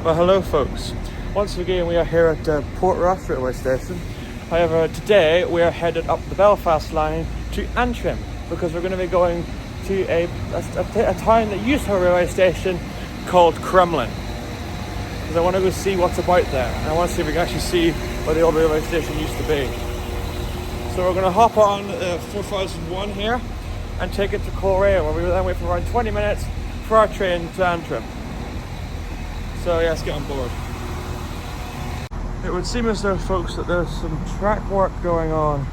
Well, hello folks. Once again we are here at Portrush railway station. However, today we are headed up the Belfast line to Antrim because we're going to be going to a town that used to have a railway station called Crumlin. Because I want to go see what's about there, and I want to see if we can actually see where the old railway station used to be. So we're going to hop on 4001 here and take it to Coleraine, where we will then wait for around 20 minutes for our train to Antrim. So yeah, let's get on board. It would seem as though, folks, that there's some track work going on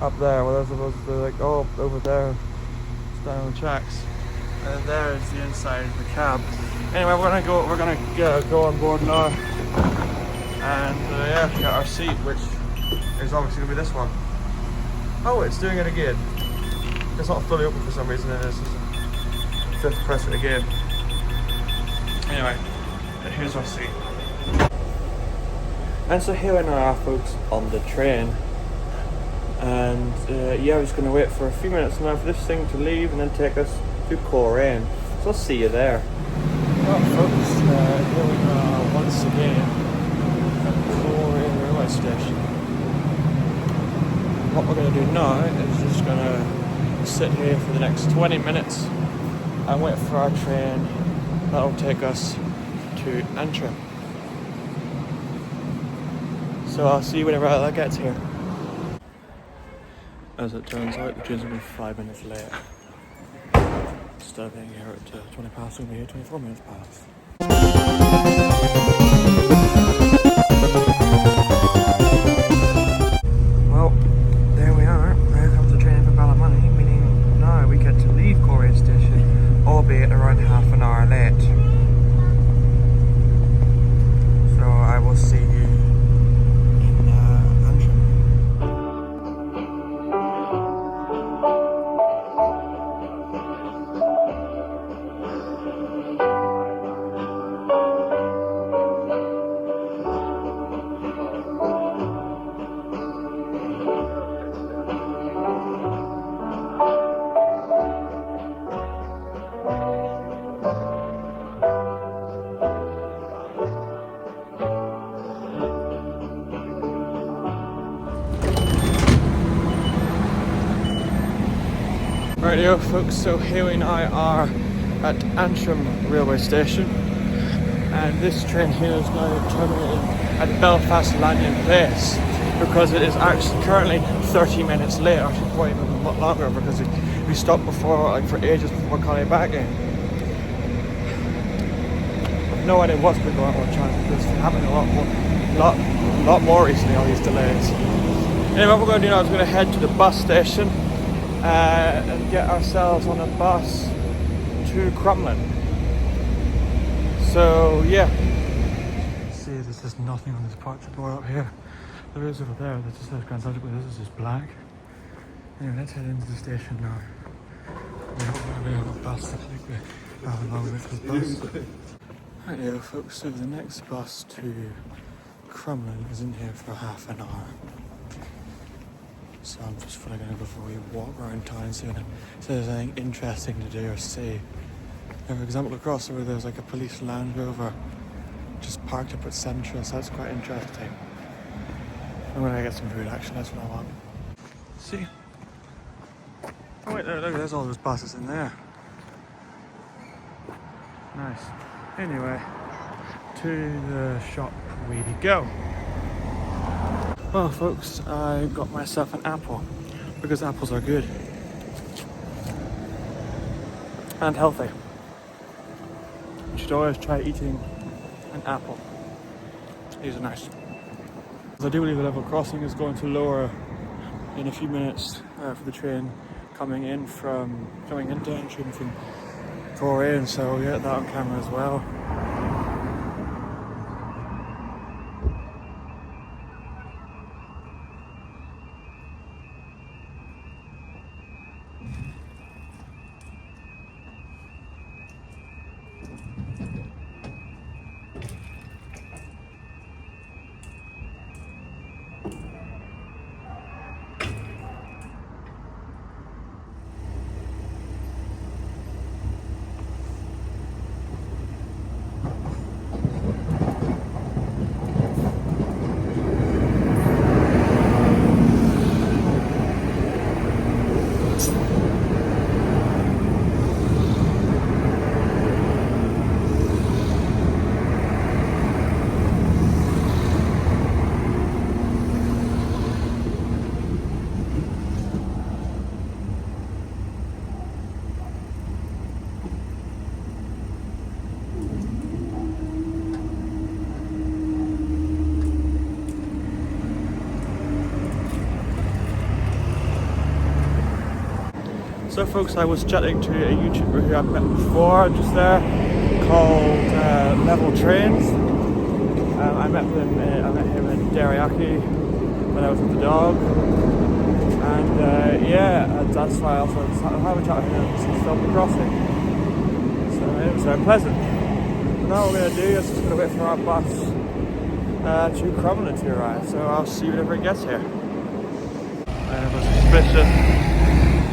up there. Well, there's supposed to be like, oh, over there, it's down on the tracks, and there is the inside of the cab. Anyway, we're gonna go on board now, and yeah, get our seat, which is obviously gonna be this one. Oh, it's doing it again. It's not fully open for some reason, and it's just have to press it again. Anyway, here's our seat. And so here we now are, folks, on the train. And yeah, we're just going to wait for a few minutes now for this thing to leave and then take us to Coleraine. So I'll see you there. Well, folks, here we are once again at Coleraine railway station. What we're going to do now is just going to sit here for the next 20 minutes and wait for our train that'll take us to Antrim. So I'll see you whenever that gets here. As it turns out, the train's will be 5 minutes late. Instead of being here at 20 past, we'll be here 24 minutes past. Well, there we are. There comes the train for Ballymoney, meaning now we get to leave Coleraine station, albeit around half an hour late. So I will see you in Antrim. Rightio folks, so here we now are at Antrim railway station, and this train here is now terminating at Belfast landing place because it is actually currently 30 minutes late, actually probably even a lot longer because we stopped before, like for ages before coming back in. I've no idea what's been going on with transport. It's happening a lot more recently, all these delays. Anyway, what we're going to do now is we're going to head to the bus station and get ourselves on a bus to Crumlin. So yeah. See, there's just nothing on this departure board up here. There is over there. That just says Grand Central, but this is just black. Anyway, let's head into the station now. We hope we have a bus. I think we have a long way for this bus. Right here, folks. So the next bus to Crumlin is in here for half an hour. So I'm just going to go before we walk around town soon and see if there's anything interesting to do or see. Now, for example, across the road there's like a police Land Rover just parked up at Central, so that's quite interesting. I'm going to get some food actually, that's what I want. See? Oh wait, look, there's all those buses in there. Nice. Anyway, to the shop we go. Well folks, I got myself an apple because apples are good and healthy. You should always try eating an apple. These are nice. I do believe the level crossing is going to lower in a few minutes for the train coming into Antrim from Coleraine, so we'll get that on camera as well. So folks, I was chatting to a YouTuber who I've met before just there called Level Trains. I met him in Dariaki when I was with the dog, and yeah, that's why I also have a chat with him since Stop the Crossing. So it was very pleasant. Now what we're going to do is just going to wait for our bus to Crumlin to arrive, so I'll see you whenever it gets here. I have a suspicion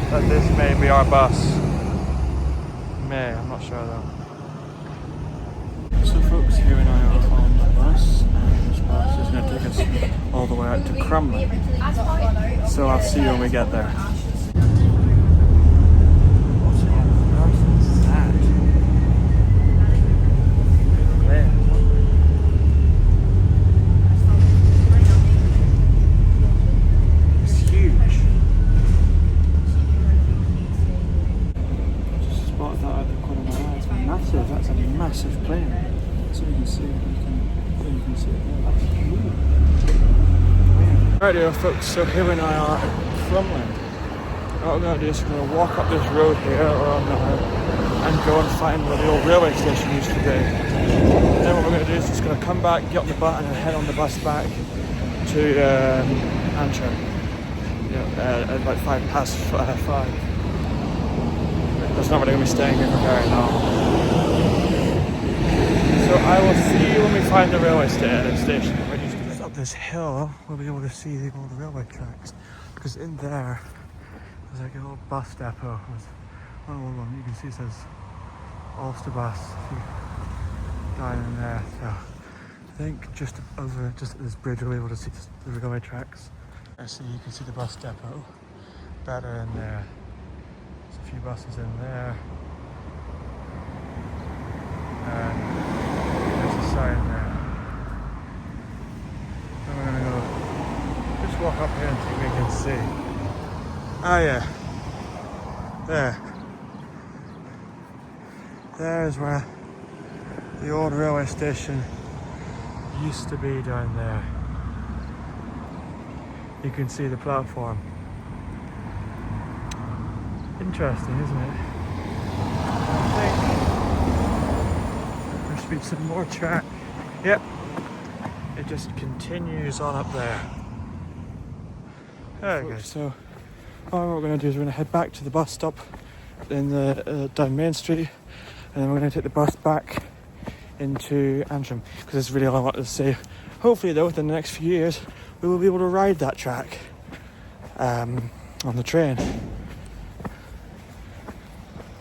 that this may be our bus. I'm not sure though. So folks, here we now are on the bus, and this bus is going to take us all the way out to Crumlin. So I'll see you when we get there. That's a massive plane. So you can see it there. Right, folks, so here we now are at Crumlin. What we're going to do is we're going to walk up this road here and go and find where the old railway station used to be. And then what we're going to do is just going to come back, get on the bus, and then head on the bus back to Antrim. At about 5:05. That's not really going to be staying here for very long. So I will see you when we find the railway station. Just up this hill, we'll be able to see all the railway tracks. Because in there, there's like a little bus depot. There's one old one. You can see it says Ulster Bus down in there. So I think just at this bridge, we'll be able to see the railway tracks. So you can see the bus depot better in there. There's a few buses in there. There's a sign there. And we're going to go just walk up here and see what we can see. Ah yeah. There's where the old railway station used to be down there. You can see the platform. Interesting, isn't it? I think there should be some more track. Yep. It just continues on up there. Okay, so what we're going to do is we're going to head back to the bus stop in the down Main Street, and then we're going to take the bus back into Antrim, because that's really all I wanted to say. Hopefully though, within the next few years, we will be able to ride that track on the train.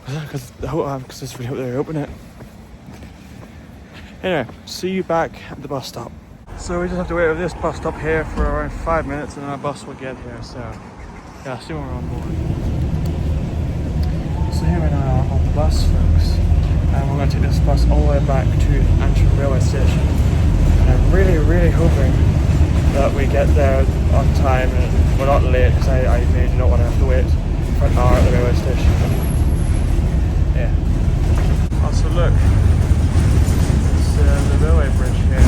Because I just really hope they open it. Anyway, see you back at the bus stop. So we just have to wait at this bus stop here for around 5 minutes, and then our bus will get here. So yeah, see when we're on board. So here we are on the bus, folks, and we're going to take this bus all the way back to Antrim railway station. And I'm really hoping that we get there on time and we're not late, because I really do not want to have to wait for an hour at the railway station. Yeah. Also look, it's the railway bridge here.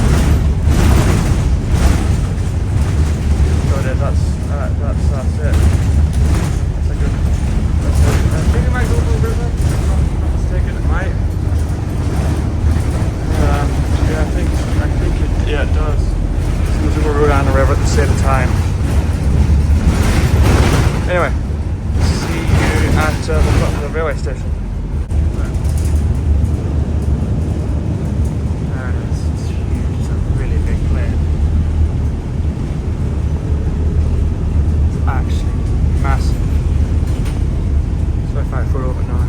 So it is, that's it. That's a good, I think it might go over the river, if I'm not mistaken, it might. Yeah, I think it does. It goes over the road and the river at the same time. Anyway, see you at the railway station. There it is. It's huge. It's a really big plane. It's actually massive. So if I flew over now.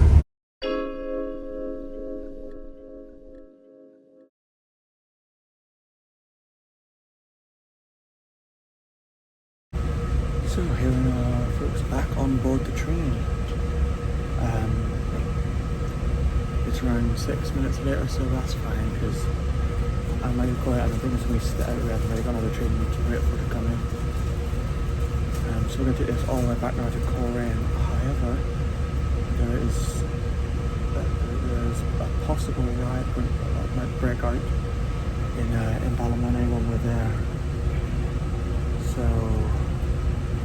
So here we are, folks, back on board the train. It's around 6 minutes later, so that's fine, because I might go out and I think it's going to sit out there and we're going to the train to wait for it to come in. So we're going to take this all the way back now to Crumlin. However, there's a possible riot that might break out in Ballymoney when we're there. So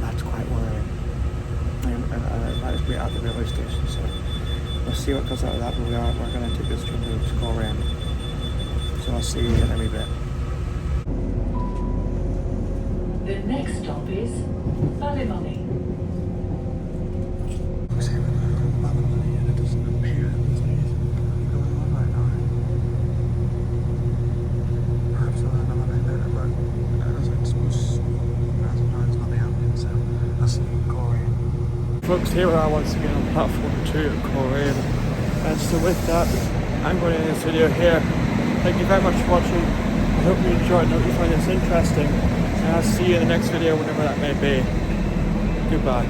that's quite worrying. and it might just be at the railway station. So we'll see what comes out of that. But we're going to take this train to Crumlin. So I'll see you in a wee bit. The next stop is Ballymoney. And it doesn't appear that there's anything going on right now. Perhaps I'll have another later, but as I suppose, as of now, there's nothing happening, so I'll see you in Crumlin. Folks, here we are once again on platform 2 at Crumlin. And so with that, I'm going to end this video here. Thank you very much for watching. I hope you enjoyed and hope you find this interesting. And I'll see you in the next video, whenever that may be. Goodbye.